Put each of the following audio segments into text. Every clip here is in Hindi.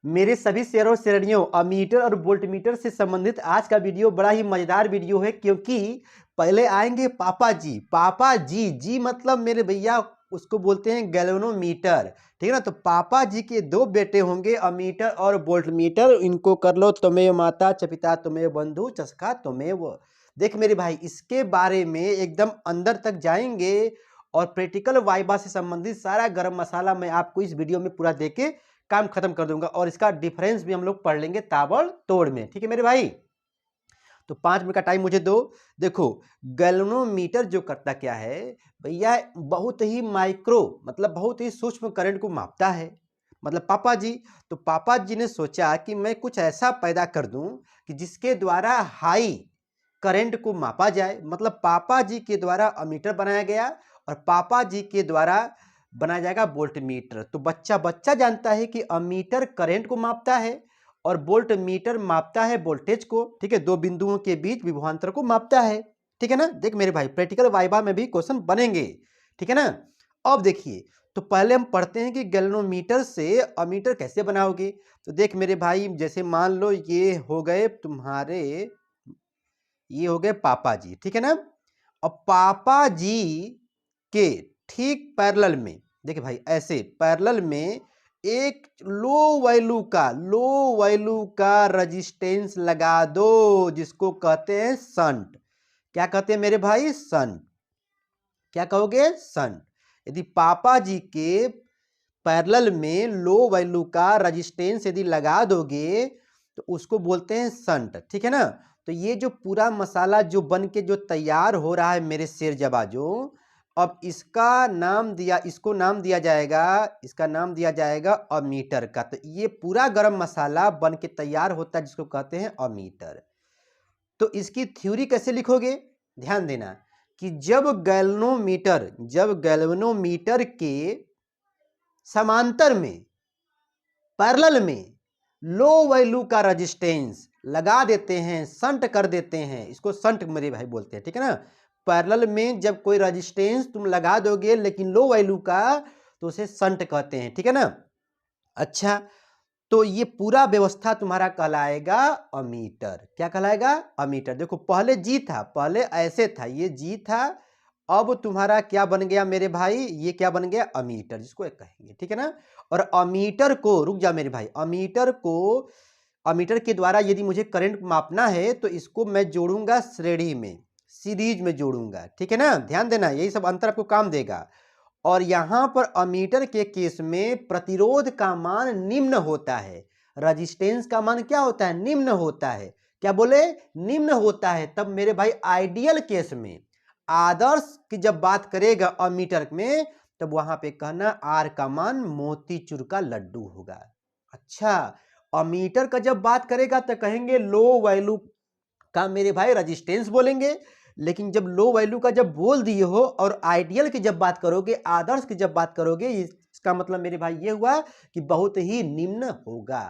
मेरे सभी शेयर और श्रेणियों अमीटर और वोल्टमीटर से संबंधित आज का वीडियो बड़ा ही मजेदार वीडियो है, क्योंकि पहले आएंगे पापा जी। पापा जी जी मतलब मेरे भैया उसको बोलते हैं गैल्वेनोमीटर, ठीक है ना। तो पापा जी के दो बेटे होंगे, अमीटर और वोल्टमीटर। इनको कर लो त्वमेव माता च पिता त्वमेव बंधु चषका त्वमेव। देख मेरे भाई, इसके बारे में एकदम अंदर तक जाएंगे और प्रैक्टिकल वाइबा से संबंधित सारा गरम मसाला मैं आपको इस वीडियो में पूरा देके काम खत्म कर दूंगा, और इसका डिफरेंस भी हम लोग पढ़ लेंगे ताबड़तोड़ में, ठीक है मेरे भाई। तो 5 मिनट का टाइम मुझे दो। देखो, गैल्वेनोमीटर जो करता क्या है भैया, बहुत ही माइक्रो मतलब बहुत ही सूक्ष्म करंट को मापता है। मतलब पापा जी, तो पापा जी ने सोचा कि मैं कुछ ऐसा पैदा कर दूं कि जिसके द्वारा हाई करंट को मापा जाए। मतलब पापा जी के द्वारा अमीटर बनाया गया और पापा जी के द्वारा बनाया जाएगा वोल्टमीटर। तो बच्चा बच्चा जानता है कि अमीटर करंट को मापता है और वोल्टमीटर मापता है वोल्टेज को, ठीक है। दो बिंदुओं के बीच विभवांतर को मापता है, ठीक है ना। देख मेरे भाई, प्रैक्टिकल वाइबा में भी क्वेश्चन बनेंगे, ठीक है ना। अब देखिए, तो पहले हम पढ़ते हैं कि गैल्वेनोमीटर से अमीटर कैसे बनाओगे। तो देख मेरे भाई, जैसे मान लो ये हो गए तुम्हारे, ये हो गए पापा जी, ठीक है ना। अब पापा जी के ठीक पैरेलल में, देखिए भाई ऐसे पैरेलल में एक लो वैल्यू का रेजिस्टेंस लगा दो, जिसको कहते हैं शंट। क्या कहते हैं मेरे भाई? शंट। क्या कहोगे? शंट। यदि पापा जी के पैरेलल में लो वैल्यू का रेजिस्टेंस यदि लगा दोगे तो उसको बोलते हैं शंट, ठीक है ना। तो ये जो पूरा मसाला जो बन के जो तैयार हो रहा है मेरे शेर जबाजो, अब इसका नाम दिया, इसको नाम दिया जाएगा, इसका नाम दिया जाएगा अमीटर का। तो ये पूरा गरम मसाला बन के तैयार होता है जिसको कहते हैं अमीटर। तो इसकी थ्योरी कैसे लिखोगे? ध्यान देना कि जब गैल्वेनोमीटर के समांतर में पैरेलल में लो वैल्यू का रेजिस्टेंस लगा देते हैं, शंट कर देते हैं, इसको शंट मेरे भाई बोलते हैं, ठीक है ना। पैरेलल में जब कोई रेजिस्टेंस तुम लगा दोगे लेकिन लो वैल्यू का, तो उसे शंट कहते हैं, ठीक है ना। अच्छा, तो ये पूरा व्यवस्था तुम्हारा कहलाएगा अमीटर। क्या कहलाएगा? अमीटर। देखो पहले जी था, पहले ऐसे था, ये जी था। अब तुम्हारा क्या बन गया मेरे भाई? ये क्या बन गया? अमीटर, जिसको कहेंगे, ठीक है ना। और अमीटर को, रुक जा मेरे भाई, अमीटर के द्वारा यदि मुझे करंट मापना है तो इसको मैं जोड़ूंगा श्रेणी में, सीरीज में जोड़ूंगा, ठीक है ना। ध्यान देना, यही सब अंतर आपको काम देगा। और यहां पर अमीटर के केस में प्रतिरोध का मान निम्न होता है, रेजिस्टेंस का मान क्या होता है? निम्न होता है। क्या बोले? निम्न होता है। तब मेरे भाई आइडियल केस में, आदर्श की जब बात करेगा अमीटर में, तब वहां पे कहना आर का मान मोतीचूर का लड्डू होगा। अच्छा, अमीटर का जब बात करेगा तो कहेंगे लो वैल्यू का मेरे भाई रेजिस्टेंस बोलेंगे। लेकिन जब लो वैल्यू का जब बोल दिए हो और आइडियल की जब बात करोगे, आदर्श की जब बात करोगे, इसका मतलब मेरे भाई ये हुआ कि बहुत ही निम्न होगा।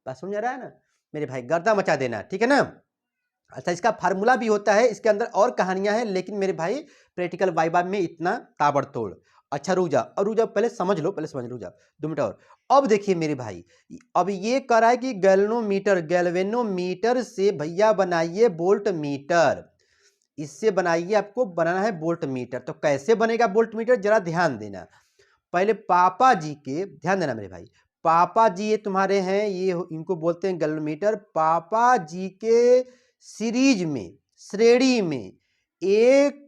बात समझ आ रहा है ना मेरे भाई? गर्दा मचा देना, ठीक है ना। अच्छा, इसका फार्मूला भी होता है, इसके अंदर और कहानियां हैं, लेकिन मेरे भाई प्रैक्टिकल वाइबा में इतना ताबड़तोड़। अच्छा रुक जा, और रुक जा, पहले समझ लो, रुक जा 2 मिनट और। अब देखिए मेरे भाई, अब ये कह रहा है कि गैल्वेनोमीटर से भैया बनाइए वोल्ट मीटर, इससे बनाइए, आपको बनाना है वोल्ट मीटर। तो कैसे बनेगा वोल्ट मीटर, जरा ध्यान देना। पहले पापा जी के, ध्यान देना मेरे भाई, पापा जी ये तुम्हारे हैं, ये इनको बोलते हैं गैल्वेनोमीटर। पापा जी के सीरीज में, श्रेणी में एक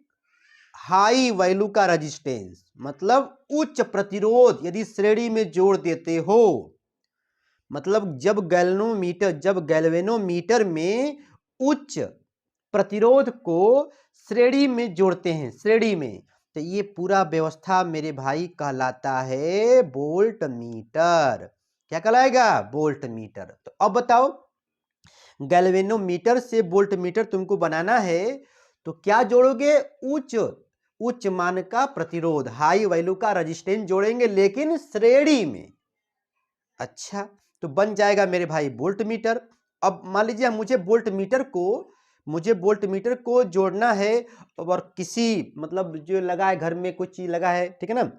हाई वैल्यू का रेजिस्टेंस, मतलब उच्च प्रतिरोध यदि श्रेणी में जोड़ देते हो, मतलब जब गैल्वेनोमीटर में उच्च प्रतिरोध को श्रेणी में जोड़ते हैं, श्रेणी में, तो ये पूरा व्यवस्था मेरे भाई कहलाता है वोल्ट मीटर। क्या कहलाएगा? Volt meter. तो अब बताओ, गैल्वेनोमीटर से वोल्ट मीटर तुमको बनाना है तो क्या जोड़ोगे? उच्च मान का प्रतिरोध, हाई वैल्यू का रेजिस्टेंस जोड़ेंगे, लेकिन श्रेणी में। अच्छा, तो बन जाएगा मेरे भाई वोल्ट मीटर। अब मान लीजिए मुझे वोल्ट मीटर को जोड़ना है, और किसी मतलब जो लगा है घर में, कुछ चीज लगा है, ठीक है ना।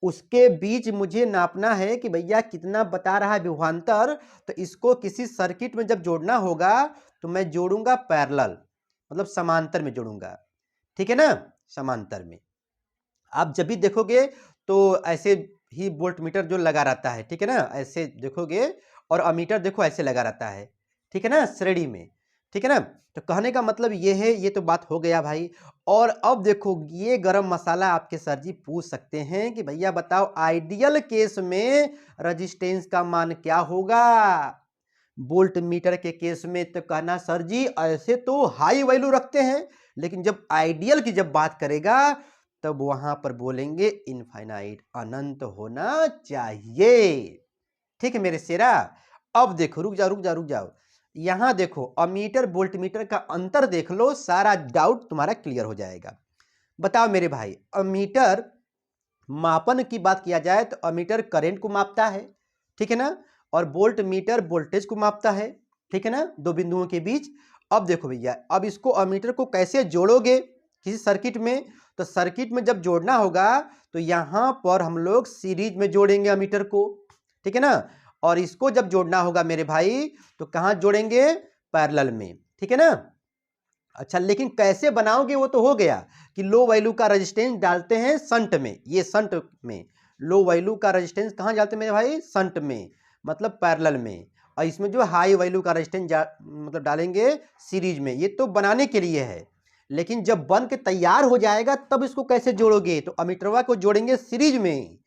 उसके बीच मुझे नापना है कि भैया कितना बता रहा है विभवांतर। तो इसको किसी सर्किट में जब जोड़ना होगा तो मैं जोड़ूंगा पैरेलल, मतलब समांतर में जोड़ूंगा, ठीक है ना, समांतर में। आप जब भी देखोगे तो ऐसे ही वोल्टमीटर जो लगा रहता है, ठीक है ना, ऐसे देखोगे, और अमीटर देखो ऐसे लगा रहता है, ठीक है ना, श्रेणी में, ठीक है ना। तो कहने का मतलब ये है, ये तो बात हो गया भाई। और अब देखो ये गरम मसाला आपके सर जी पूछ सकते हैं कि भैया बताओ आइडियल केस में रजिस्टेंस का मान क्या होगा। वोल्ट मीटर के केस में तो कहना सर जी ऐसे तो हाई वैल्यू रखते हैं, लेकिन जब आइडियल की जब बात करेगा तब वहां पर बोलेंगे इनफाइनाइट, अनंत होना चाहिए। ठीक है मेरे शेरा। अब देखो, रुक जाओ रुक जाओ रुक जाओ, यहां देखो अमीटर वोल्ट मीटर का अंतर देख लो, सारा डाउट तुम्हारा क्लियर हो जाएगा। बताओ मेरे भाई, अमीटर मापन की बात किया जाए तो अमीटर करंट को मापता है, ठीक है ना, और वोल्ट मीटर वोल्टेज को मापता है, ठीक है ना, दो बिंदुओं के बीच। अब देखो भैया, अब इसको अमीटर को कैसे जोड़ोगे किसी सर्किट में, तो सर्किट में जब जोड़ना होगा तो यहां पर हम लोग सीरीज में जोड़ेंगे अमीटर को, ठीक है ना, और इसको जब जोड़ना होगा मेरे भाई तो कहां जोड़ेंगे, पैरेलल में, ठीक है ना। अच्छा लेकिन कैसे बनाओगे वो तो हो गया कि लो वैल्यू का रेजिस्टेंस डालते हैं संट में, ये संट में लो वैल्यू का रेजिस्टेंस कहां डालते हैं मेरे भाई, संट में, मतलब पैरेलल में। और इसमें जो हाई वैल्यू का रेजिस्टेंस मतलब डालेंगे सीरीज में, ये तो बनाने के लिए है। लेकिन जब बन के तैयार हो जाएगा तब इसको कैसे जोड़ोगे, तो अमीटरवा को जोड़ेंगे सीरीज में,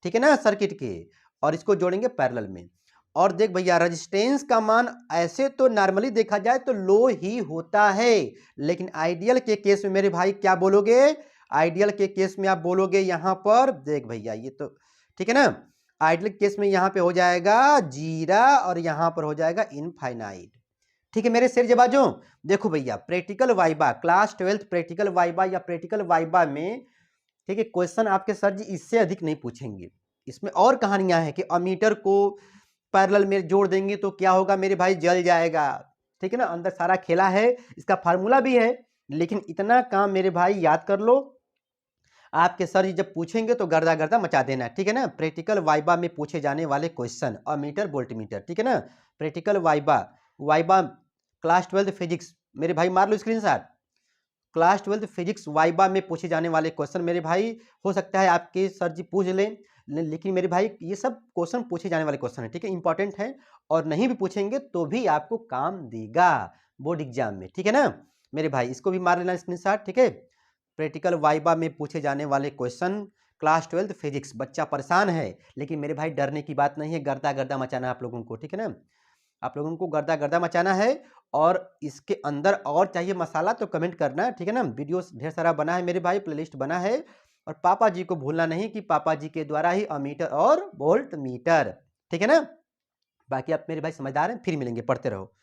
ठीक है ना, सर्किट के, और इसको जोड़ेंगे पैरेलल में। और देख भैया रेजिस्टेंस का मान ऐसे तो नॉर्मली देखा जाए तो लो ही होता है, लेकिन आइडियल के केस में मेरे भाई क्या बोलोगे, आइडियल के केस में आप बोलोगे यहां पर, देख भैया ये तो ठीक है ना, आइडियल केस में यहां पे हो जाएगा जीरा और यहां पर हो जाएगा इनफाइनाइट। ठीक है मेरे शेर जबाजों। देखो भैया practical viva, class 12 practical viva या प्रैक्टिकल वाइबा में, ठीक है, क्वेश्चन आपके सर जी इससे अधिक नहीं पूछेंगे। इसमें और कहानियां हैं कि अमीटर को पैरेलल में जोड़ देंगे तो क्या होगा मेरे भाई, जल जाएगा, ठीक है ना, अंदर सारा खेला है, इसका फार्मूला भी है। लेकिन इतना काम मेरे भाई याद कर लो, आपके सर जी जब पूछेंगे तो गर्दा गर्दा मचा देना, ठीक है ना। प्रैक्टिकल वाइबा में पूछे जाने वाले क्वेश्चन, अमीटर वोल्टमीटर, ठीक है ना, practical viva, viva class 12 physics, मेरे भाई मार लो स्क्रीनशॉट, क्लास 12 फिजिक्स वाइबा में पूछे जाने वाले क्वेश्चन मेरे भाई, हो सकता है आपके सर जी पूछ लें, लेकिन मेरे भाई ये सब क्वेश्चन पूछे जाने वाले क्वेश्चन है, ठीक है, इंपॉर्टेंट है, और नहीं भी पूछेंगे तो भी आपको काम देगा बोर्ड एग्जाम में, ठीक है ना मेरे भाई। इसको भी मार लेना स्क्रीनशॉट, ठीक है। प्रैक्टिकल वाइबा में पूछे जाने वाले क्वेश्चन क्लास 12 फिजिक्स, बच्चा परेशान है, लेकिन मेरे भाई डरने की बात नहीं है, गर्दा गर्दा मचाना आप लोगों को, ठीक है ना, आप लोगों को गर्दा गर्दा मचाना है। और इसके अंदर और चाहिए मसाला तो कमेंट करना, ठीक है ना। वीडियोस ढेर सारा बना है मेरे भाई, प्लेलिस्ट बना है, और पापा जी को भूलना नहीं कि पापा जी के द्वारा ही अमीटर और वोल्ट मीटर, ठीक है ना। बाकी आप मेरे भाई समझदार हैं, फिर मिलेंगे, पढ़ते रहो।